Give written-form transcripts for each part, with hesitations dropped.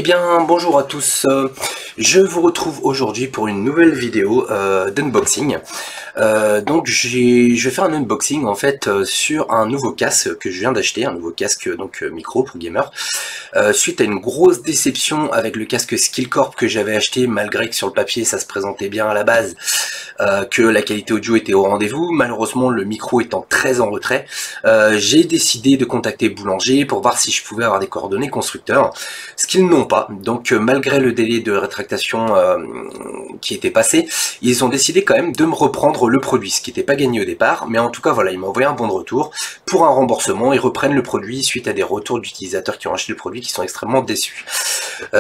Eh bien, bonjour à tous, je vous retrouve aujourd'hui pour une nouvelle vidéo d'unboxing. Je vais faire un unboxing en fait sur un nouveau casque que je viens d'acheter, un nouveau casque micro pour gamer, suite à une grosse déception avec le casque Skillcorp que j'avais acheté, malgré que sur le papier ça se présentait bien à la base, que la qualité audio était au rendez-vous. Malheureusement, le micro étant très en retrait, j'ai décidé de contacter Boulanger pour voir si je pouvais avoir des coordonnées constructeurs, ce qu'ils n'ont pas. Donc malgré le délai de rétractation qui était passé, ils ont décidé quand même de me reprendre le produit, ce qui n'était pas gagné au départ, mais en tout cas voilà, ils m'ont envoyé un bon de retour pour un remboursement. Ils reprennent le produit suite à des retours d'utilisateurs qui ont acheté le produit qui sont extrêmement déçus.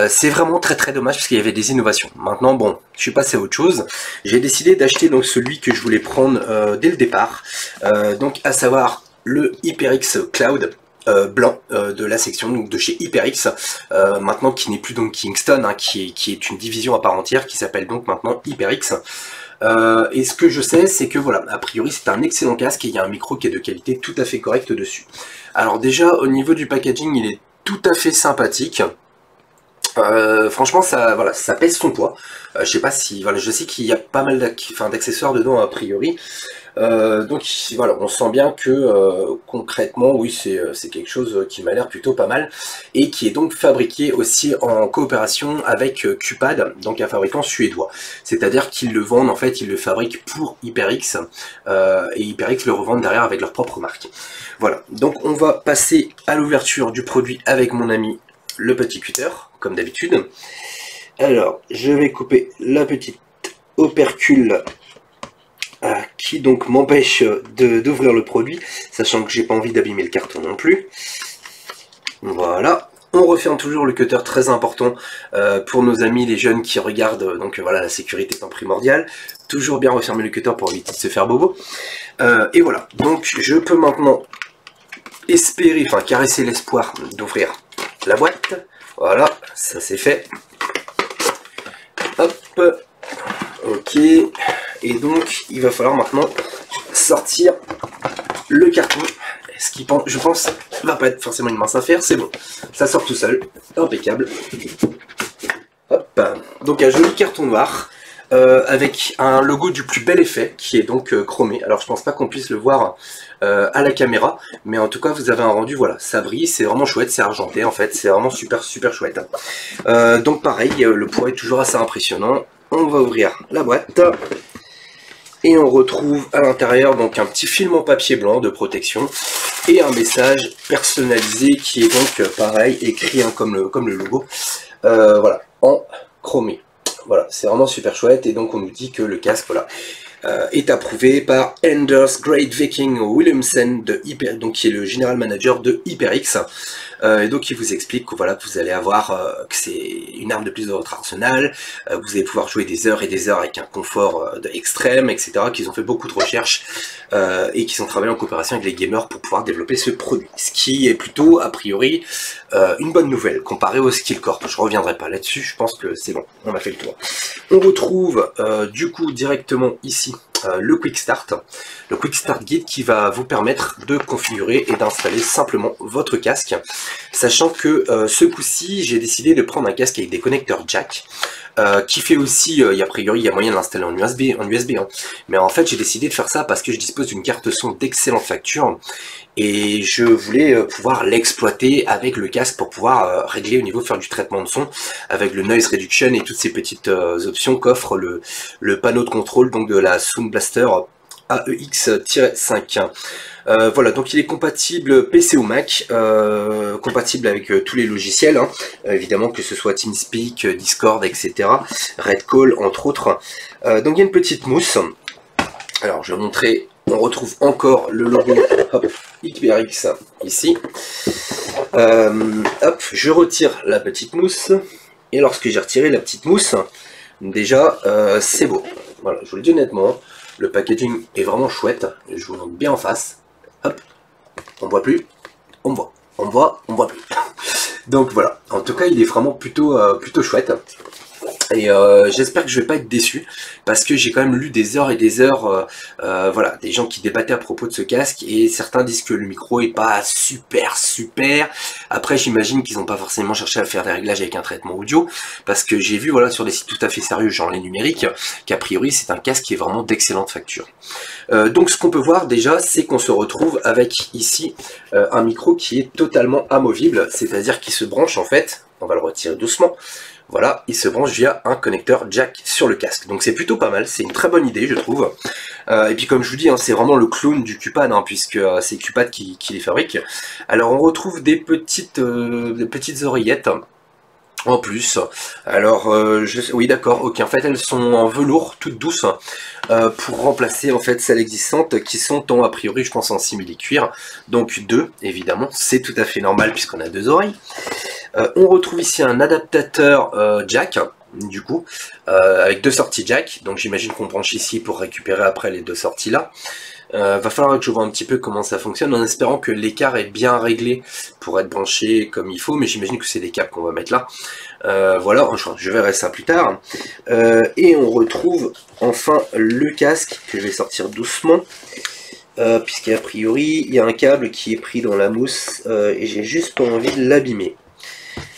C'est vraiment très dommage parce qu'il y avait des innovations. Maintenant bon, je suis passé à autre chose. J'ai décidé d'acheter donc celui que je voulais prendre dès le départ, donc à savoir le HyperX Cloud blanc de la section donc de chez HyperX, maintenant qui n'est plus donc Kingston, hein, qui est une division à part entière qui s'appelle donc maintenant HyperX. Et ce que je sais, c'est que voilà, a priori c'est un excellent casque et il y a un micro qui est de qualité tout à fait correcte dessus. Alors déjà au niveau du packaging, il est tout à fait sympathique. Franchement ça, voilà, ça pèse son poids. Je sais pas si, voilà, je sais qu'il y a pas mal d'accessoires dedans a priori. Donc voilà, on sent bien que concrètement, oui, c'est quelque chose qui m'a l'air plutôt pas mal et qui est donc fabriqué aussi en coopération avec Cupad, donc un fabricant suédois. C'est-à-dire qu'ils le vendent, en fait, ils le fabriquent pour HyperX et HyperX le revendent derrière avec leur propre marque. Voilà, donc on va passer à l'ouverture du produit avec mon ami le petit cutter, comme d'habitude. Alors, je vais couper la petite opercule qui donc m'empêche d'ouvrir le produit, sachant que j'ai pas envie d'abîmer le carton non plus. Voilà, on referme toujours le cutter, très important pour nos amis les jeunes qui regardent, donc voilà, la sécurité étant primordiale. Toujours bien refermer le cutter pour éviter de se faire bobo. Et voilà, donc je peux maintenant espérer, enfin caresser l'espoir d'ouvrir la boîte. Voilà, ça c'est fait. Hop, ok. Et donc, il va falloir maintenant sortir le carton. Ce qui, je pense, va pas être forcément une mince affaire. C'est bon, ça sort tout seul. Impeccable. Hop. Donc, un joli carton noir avec un logo du plus bel effet qui est donc chromé. Alors, je pense pas qu'on puisse le voir à la caméra, mais en tout cas, vous avez un rendu, voilà, ça brille, c'est vraiment chouette, c'est argenté en fait, c'est vraiment super chouette. Donc, pareil, le poids est toujours assez impressionnant. On va ouvrir la boîte. Et on retrouve à l'intérieur donc un petit film en papier blanc de protection et un message personnalisé qui est donc pareil, écrit hein, comme le logo, voilà, en chromé. Voilà, c'est vraiment super chouette et donc on nous dit que le casque voilà, est approuvé par Anders Great Viking Williamson de donc qui est le general manager de HyperX. Et donc il vous explique que voilà, que vous allez avoir que c'est une arme de plus de votre arsenal, vous allez pouvoir jouer des heures et des heures avec un confort extrême, etc. Qu'ils ont fait beaucoup de recherches et qu'ils ont travaillé en coopération avec les gamers pour pouvoir développer ce produit. Ce qui est plutôt, a priori, une bonne nouvelle comparé au Skillcorp. Je reviendrai pas là-dessus, je pense que c'est bon, on a fait le tour. On retrouve du coup directement ici le Quick Start. Le Quick Start Guide qui va vous permettre de configurer et d'installer simplement votre casque. Sachant que ce coup-ci, j'ai décidé de prendre un casque avec des connecteurs jack, qui fait aussi, a priori, il y a moyen de l'installer en USB, hein. Mais en fait, j'ai décidé de faire ça parce que je dispose d'une carte son d'excellente facture et je voulais pouvoir l'exploiter avec le casque pour pouvoir régler au niveau, faire du traitement de son avec le noise reduction et toutes ces petites options qu'offre le panneau de contrôle donc de la Sound Blaster AEX-5. Voilà, donc il est compatible PC ou Mac, compatible avec tous les logiciels, hein, évidemment que ce soit TeamSpeak, Discord, etc. Redcall, entre autres. Donc il y a une petite mousse. Alors je vais montrer, on retrouve encore le logo hop, HyperX ici. Hop, je retire la petite mousse. Et lorsque j'ai retiré la petite mousse, déjà c'est beau. Voilà, je vous le dis honnêtement, le packaging est vraiment chouette. Je vous le montre bien en face. Hop, on voit plus, on voit, on voit plus. Donc voilà, en tout cas il est vraiment plutôt chouette. Et j'espère que je vais pas être déçu, parce que j'ai quand même lu des heures et des heures, voilà, des gens qui débattaient à propos de ce casque, et certains disent que le micro est pas super. Après, j'imagine qu'ils n'ont pas forcément cherché à faire des réglages avec un traitement audio, parce que j'ai vu, voilà, sur des sites tout à fait sérieux, genre les numériques, qu'a priori c'est un casque qui est vraiment d'excellente facture. Donc ce qu'on peut voir déjà, c'est qu'on se retrouve avec ici un micro qui est totalement amovible, c'est-à-dire qu'il se branche en fait, on va le retirer doucement. Voilà, il se branche via un connecteur jack sur le casque. Donc c'est plutôt pas mal, c'est une très bonne idée je trouve. Et puis comme je vous dis, hein, c'est vraiment le clone du Cupad, hein, puisque c'est Cupad qui les fabrique. Alors on retrouve des petites oreillettes en plus. Alors oui d'accord, ok, en fait elles sont en velours, toutes douces, pour remplacer en fait celles existantes qui sont a priori je pense en simili-cuir. Donc deux, évidemment, c'est tout à fait normal puisqu'on a deux oreilles. On retrouve ici un adaptateur jack, du coup, avec deux sorties jack, donc j'imagine qu'on branche ici pour récupérer après les deux sorties là. Va falloir que je vois un petit peu comment ça fonctionne, en espérant que l'écart est bien réglé pour être branché comme il faut, mais j'imagine que c'est des câbles qu'on va mettre là. Voilà, je verrai ça plus tard. Et on retrouve enfin le casque, que je vais sortir doucement. Puisqu'a priori, il y a un câble qui est pris dans la mousse, et j'ai juste pas envie de l'abîmer.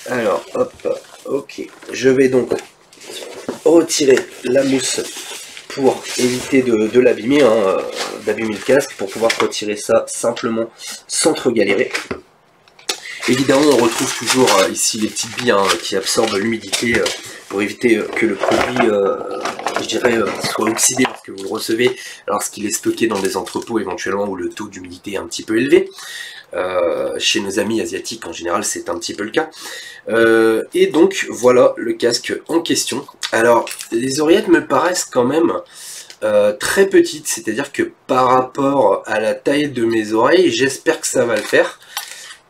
Alors, hop, ok, je vais donc retirer la mousse pour éviter de l'abîmer, hein, d'abîmer le casque, pour pouvoir retirer ça simplement sans trop galérer. Évidemment, on retrouve toujours ici les petites billes, hein, qui absorbent l'humidité pour éviter que le produit, je dirais, soit oxydé lorsque vous le recevez, lorsqu'il est stocké dans des entrepôts éventuellement où le taux d'humidité est un petit peu élevé. Chez nos amis asiatiques en général c'est un petit peu le cas. Et donc voilà le casque en question. Alors les oreillettes me paraissent quand même très petites, c'est-à-dire que par rapport à la taille de mes oreilles, j'espère que ça va le faire,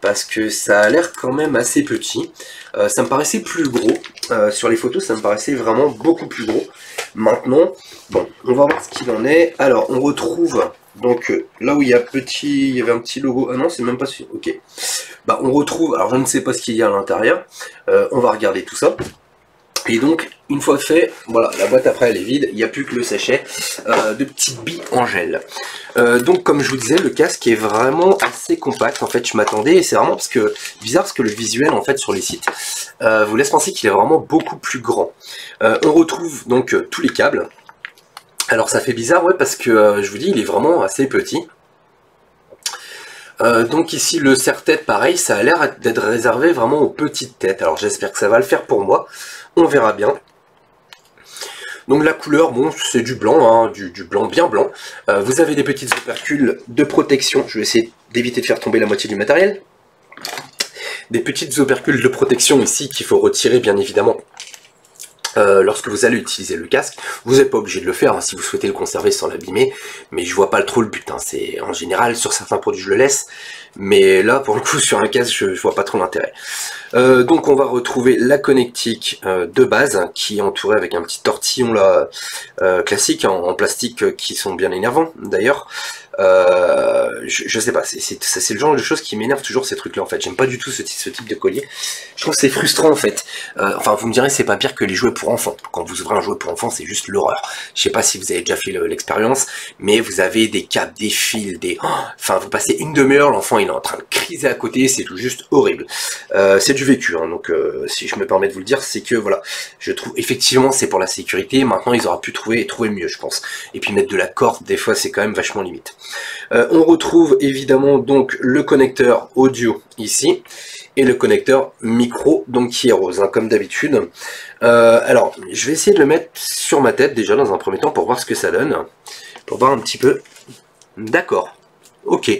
parce que ça a l'air quand même assez petit. Ça me paraissait plus gros, sur les photos ça me paraissait vraiment beaucoup plus gros. Maintenant, bon, on va voir ce qu'il en est. Alors on retrouve donc là où il y avait un petit logo, ah non c'est même pas sûr, ok. Bah on retrouve, alors je ne sais pas ce qu'il y a à l'intérieur, on va regarder tout ça. Et donc une fois fait, voilà, la boîte après elle est vide, il n'y a plus que le sachet de petites billes en gel. Donc comme je vous disais, le casque est vraiment assez compact, en fait je m'attendais, et c'est vraiment bizarre parce que le visuel en fait sur les sites vous laisse penser qu'il est vraiment beaucoup plus grand. On retrouve donc tous les câbles. Alors ça fait bizarre, ouais, parce que je vous dis, il est vraiment assez petit. Donc ici le serre-tête, pareil, ça a l'air d'être réservé vraiment aux petites têtes. Alors j'espère que ça va le faire pour moi, on verra bien. Donc la couleur, bon, c'est du blanc, hein, du blanc bien blanc. Vous avez des petites opercules de protection, je vais essayer d'éviter de faire tomber la moitié du matériel. Des petites opercules de protection ici qu'il faut retirer bien évidemment. Lorsque vous allez utiliser le casque, vous n'êtes pas obligé de le faire, hein, si vous souhaitez le conserver sans l'abîmer, mais je vois pas trop le but, hein. C'est en général sur certains produits je le laisse, mais là pour le coup sur un casque je vois pas trop l'intérêt. Donc on va retrouver la connectique de base, hein, qui est entourée avec un petit tortillon là classique en plastique, qui sont bien énervants d'ailleurs. Je sais pas, c'est le genre de choses qui m'énerve toujours, ces trucs là en fait. J'aime pas du tout ce type de collier. Je trouve que c'est frustrant en fait. Enfin vous me direz, c'est pas pire que les jouets pour enfants. Quand vous ouvrez un jouet pour enfants, c'est juste l'horreur. Je sais pas si vous avez déjà fait l'expérience, mais vous avez des câbles, des fils, enfin vous passez une demi-heure, l'enfant il est en train de criser à côté, c'est tout juste horrible. C'est du vécu, hein, donc si je me permets de vous le dire, c'est que voilà, je trouve effectivement c'est pour la sécurité. Maintenant ils auraient pu trouver mieux, je pense. Et puis mettre de la corde, des fois c'est quand même vachement limite. On retrouve évidemment donc le connecteur audio ici et le connecteur micro, donc qui est rose, hein, comme d'habitude. Alors je vais essayer de le mettre sur ma tête déjà dans un premier temps pour voir ce que ça donne, pour voir un petit peu. D'accord, ok.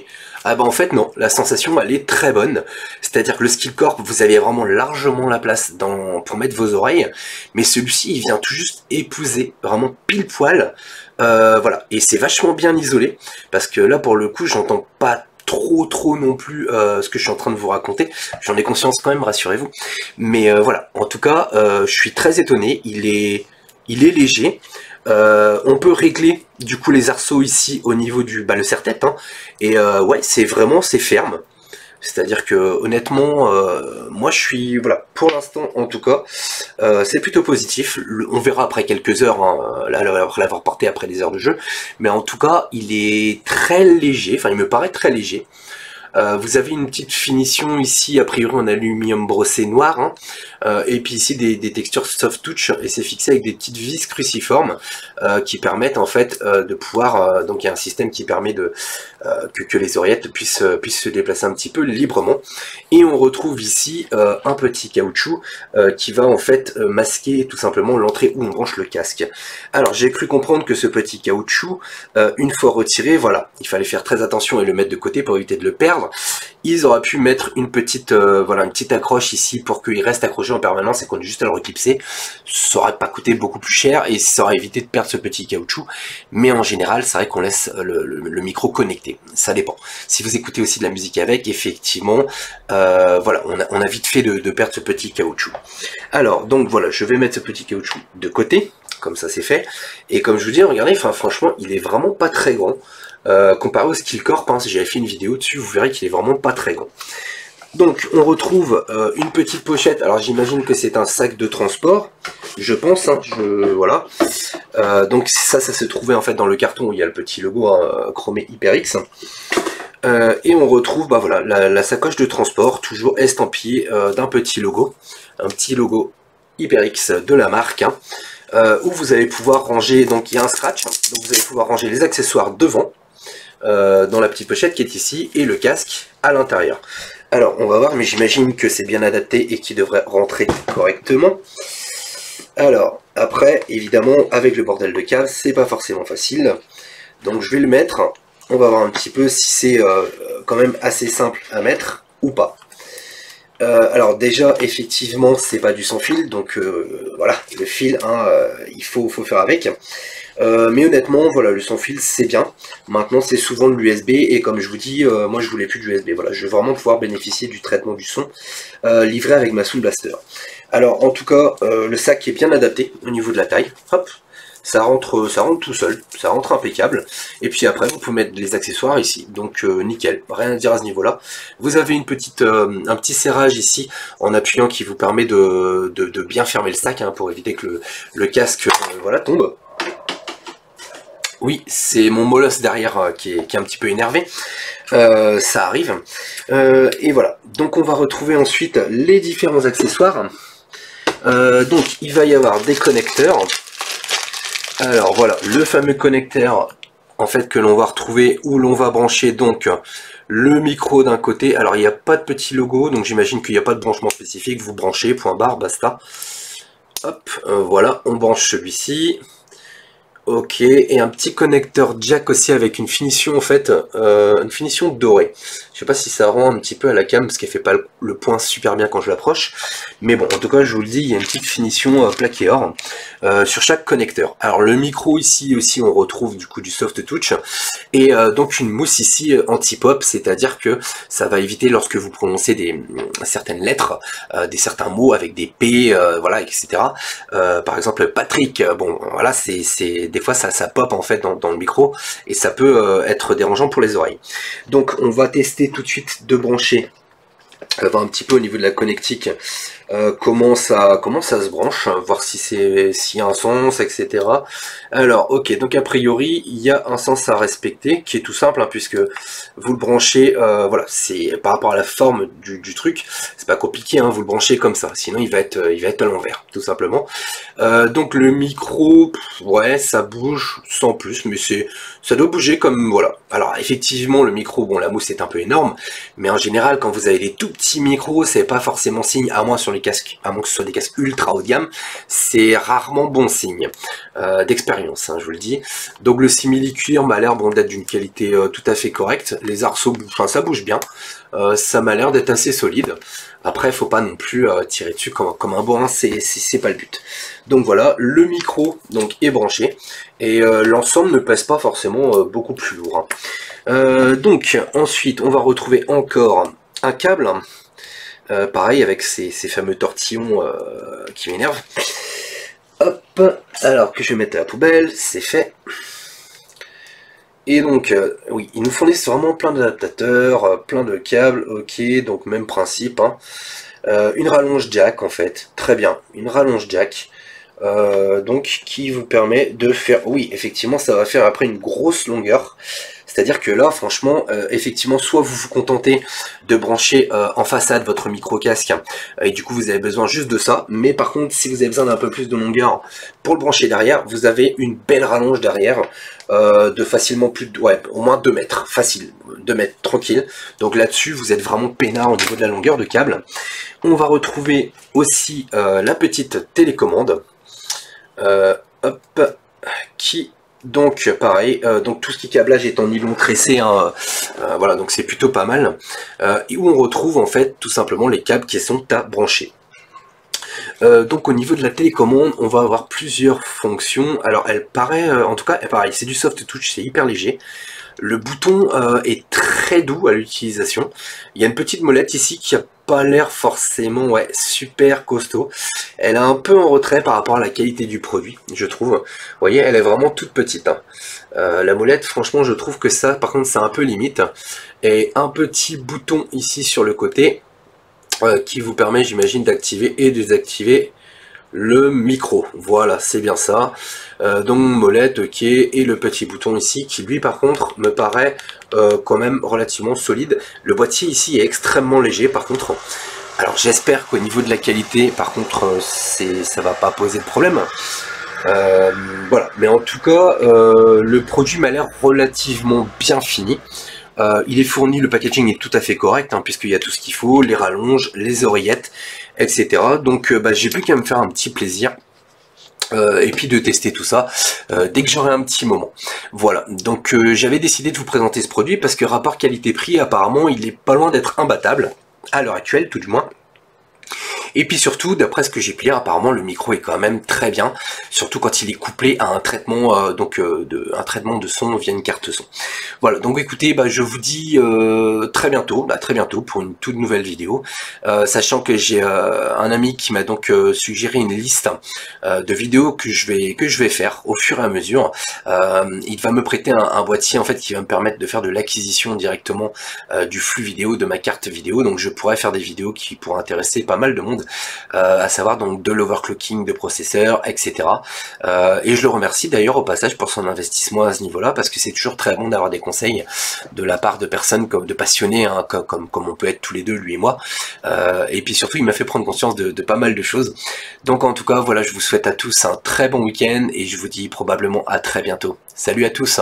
Ah bah en fait non, la sensation elle est très bonne, c'est-à-dire que le Skillcorp, vous avez vraiment largement la place pour mettre vos oreilles, mais celui-ci il vient tout juste épouser, vraiment pile poil, voilà, et c'est vachement bien isolé, parce que là pour le coup j'entends pas trop non plus ce que je suis en train de vous raconter, j'en ai conscience quand même, rassurez-vous, mais voilà, en tout cas je suis très étonné, il est léger. On peut régler du coup les arceaux ici au niveau du le serre-tête, hein, et ouais c'est ferme, C'est-à-dire que honnêtement, moi je suis, voilà, pour l'instant en tout cas, c'est plutôt positif. On verra après quelques heures, hein, après l'avoir porté après des heures de jeu, mais en tout cas, il est très léger, enfin il me paraît très léger. Vous avez une petite finition ici, a priori en aluminium brossé noir, hein, et puis ici des textures soft touch, et c'est fixé avec des petites vis cruciformes qui permettent en fait de pouvoir, donc il y a un système qui permet de que les oreillettes puissent se déplacer un petit peu librement, et on retrouve ici un petit caoutchouc qui va en fait masquer tout simplement l'entrée où on branche le casque. Alors j'ai cru comprendre que ce petit caoutchouc, une fois retiré, voilà, il fallait faire très attention et le mettre de côté pour éviter de le perdre. Ils auraient pu mettre une petite voilà, une petite accroche ici pour qu'il reste accroché en permanence et qu'on ait juste à le reclipser. Ça aurait pas coûté beaucoup plus cher et ça aurait évité de perdre ce petit caoutchouc. Mais en général, c'est vrai qu'on laisse le micro connecté. Ça dépend. Si vous écoutez aussi de la musique avec, effectivement, voilà, on a vite fait de perdre ce petit caoutchouc. Alors, donc voilà, je vais mettre ce petit caoutchouc de côté, comme ça c'est fait. Et comme je vous dis, regardez, enfin franchement, il est vraiment pas très grand. Comparé au Skillcorp, hein, si j'avais fait une vidéo dessus, vous verrez qu'il est vraiment pas très grand. Donc on retrouve une petite pochette, alors j'imagine que c'est un sac de transport, je pense, hein, voilà. Donc ça se trouvait en fait dans le carton où il y a le petit logo hein, chromé HyperX. Et on retrouve bah, voilà, la sacoche de transport, toujours estampillée d'un petit logo, un petit logo HyperX de la marque, hein, où vous allez pouvoir ranger, donc il y a un scratch, donc vous allez pouvoir ranger les accessoires devant, dans la petite pochette qui est ici, et le casque à l'intérieur. Alors on va voir, mais j'imagine que c'est bien adapté et qu'il devrait rentrer correctement. Alors après, évidemment, avec le bordel de câbles, c'est pas forcément facile. Donc je vais le mettre, on va voir un petit peu si c'est quand même assez simple à mettre ou pas. Alors déjà, effectivement, c'est pas du sans fil, donc voilà, le fil, hein, il faut faire avec. Mais honnêtement, voilà, le sans fil c'est bien. Maintenant c'est souvent de l'USB et comme je vous dis, moi je voulais plus de l'USB. Voilà, je veux vraiment pouvoir bénéficier du traitement du son livré avec ma Sound Blaster. Alors en tout cas, le sac est bien adapté au niveau de la taille. Hop, ça rentre tout seul, ça rentre impeccable. Et puis après vous pouvez mettre les accessoires ici, donc nickel, rien à dire à ce niveau-là. Vous avez une petite, un petit serrage ici en appuyant qui vous permet de bien fermer le sac hein, pour éviter que le casque voilà tombe. Oui, c'est mon molosse derrière qui est un petit peu énervé. Ça arrive. Et voilà. Donc on va retrouver ensuite les différents accessoires. Donc il va y avoir des connecteurs. Alors voilà, le fameux connecteur en fait que l'on va retrouver où l'on va brancher donc le micro d'un côté. Alors il n'y a pas de petit logo, donc j'imagine qu'il n'y a pas de branchement spécifique. Vous branchez, point barre, basta. Hop, voilà, on branche celui-ci. Ok, et un petit connecteur jack aussi avec une finition en fait, une finition dorée. Je sais pas si ça rend un petit peu à la cam parce qu'elle fait pas le point super bien quand je l'approche. Mais bon, en tout cas, je vous le dis, il y a une petite finition plaqué or sur chaque connecteur. Alors le micro ici aussi, on retrouve du coup du soft touch et donc une mousse ici anti-pop, c'est-à-dire que ça va éviter lorsque vous prononcez certaines lettres, certains mots avec des P, voilà, etc. Par exemple, Patrick. Bon, voilà, des fois ça pop en fait dans le micro et ça peut être dérangeant pour les oreilles. Donc on va tester tout de suite de brancher voir un petit peu au niveau de la connectique comment ça se branche, voir s'il y a un sens, etc. Alors ok, donc a priori il y a un sens à respecter qui est tout simple hein, puisque vous le branchez, voilà, c'est par rapport à la forme du truc, c'est pas compliqué, hein, vous le branchez comme ça, sinon il va être à l'envers, tout simplement. Donc le micro, ouais, ça bouge sans plus, mais ça doit bouger comme voilà. Alors effectivement le micro, bon la mousse est un peu énorme, mais en général quand vous avez des tout petits micros, c'est pas forcément signe, à moins sur les casques, à moins que ce soit des casques ultra haut de gamme, c'est rarement bon signe d'expérience, hein, je vous le dis. Donc le simili-cuir m'a l'air bon, d'être d'une qualité tout à fait correcte. Les arceaux, enfin ça bouge bien, ça m'a l'air d'être assez solide. Après, faut pas non plus tirer dessus comme un bourrin, c'est pas le but. Donc voilà, le micro donc est branché et l'ensemble ne pèse pas forcément beaucoup plus lourd. Hein. Donc ensuite, on va retrouver encore un câble, pareil avec ces fameux tortillons qui m'énervent. Hop, alors que je vais mettre à la poubelle, c'est fait. Et donc, oui, ils nous fournissent vraiment plein d'adaptateurs, plein de câbles, ok, donc même principe, hein. Une rallonge jack en fait, très bien, une rallonge jack, donc qui vous permet de faire, oui, effectivement, ça va faire après une grosse longueur. C'est-à-dire que là, franchement, effectivement, soit vous vous contentez de brancher en façade votre micro-casque, et du coup vous avez besoin juste de ça, mais par contre, si vous avez besoin d'un peu plus de longueur pour le brancher derrière, vous avez une belle rallonge derrière, de facilement plus de, ouais, au moins 2 mètres, facile, 2 mètres, tranquille. Donc là-dessus, vous êtes vraiment peinard au niveau de la longueur de câble. On va retrouver aussi la petite télécommande, hop, qui donc pareil, donc tout ce qui est câblage est en nylon tressé, hein, voilà, donc c'est plutôt pas mal, et où on retrouve en fait tout simplement les câbles qui sont à brancher. Donc au niveau de la télécommande, on va avoir plusieurs fonctions. Alors elle paraît, en tout cas, pareil, c'est du soft touch, c'est hyper léger. Le bouton est très doux à l'utilisation. Il y a une petite molette ici qui a pas l'air forcément, ouais, super costaud. Elle est un peu en retrait par rapport à la qualité du produit, je trouve. Vous voyez, elle est vraiment toute petite, hein. La molette, franchement, je trouve que ça, par contre, c'est un peu limite. Et un petit bouton ici sur le côté qui vous permet, j'imagine, d'activer et désactiver le micro. Voilà, c'est bien ça. Donc molette, ok, et le petit bouton ici qui lui par contre me paraît quand même relativement solide. Le boîtier ici est extrêmement léger par contre. Alors j'espère qu'au niveau de la qualité par contre ça va pas poser de problème. Voilà, mais en tout cas le produit m'a l'air relativement bien fini. Il est fourni, le packaging est tout à fait correct, hein, puisqu'il y a tout ce qu'il faut, les rallonges, les oreillettes, etc. Donc j'ai plus qu'à me faire un petit plaisir. Et puis de tester tout ça dès que j'aurai un petit moment. Voilà, donc j'avais décidé de vous présenter ce produit parce que rapport qualité-prix, apparemment, il est pas loin d'être imbattable, à l'heure actuelle tout du moins. Et puis surtout, d'après ce que j'ai pu lire, apparemment le micro est quand même très bien, surtout quand il est couplé à un traitement, un traitement de son via une carte son. Voilà, donc écoutez, je vous dis très bientôt pour une toute nouvelle vidéo, sachant que j'ai un ami qui m'a donc suggéré une liste de vidéos que je vais faire au fur et à mesure. Il va me prêter un boîtier en fait qui va me permettre de faire de l'acquisition directement du flux vidéo de ma carte vidéo, donc je pourrais faire des vidéos qui pourraient intéresser pas mal de monde, à savoir donc de l'overclocking de processeurs, etc. Et je le remercie d'ailleurs au passage pour son investissement à ce niveau-là, parce que c'est toujours très bon d'avoir des conseils de la part de personnes comme de passionnés, hein, comme on peut être tous les deux, lui et moi. Et puis surtout, il m'a fait prendre conscience de pas mal de choses. Donc en tout cas, voilà, je vous souhaite à tous un très bon week-end et je vous dis probablement à très bientôt. Salut à tous!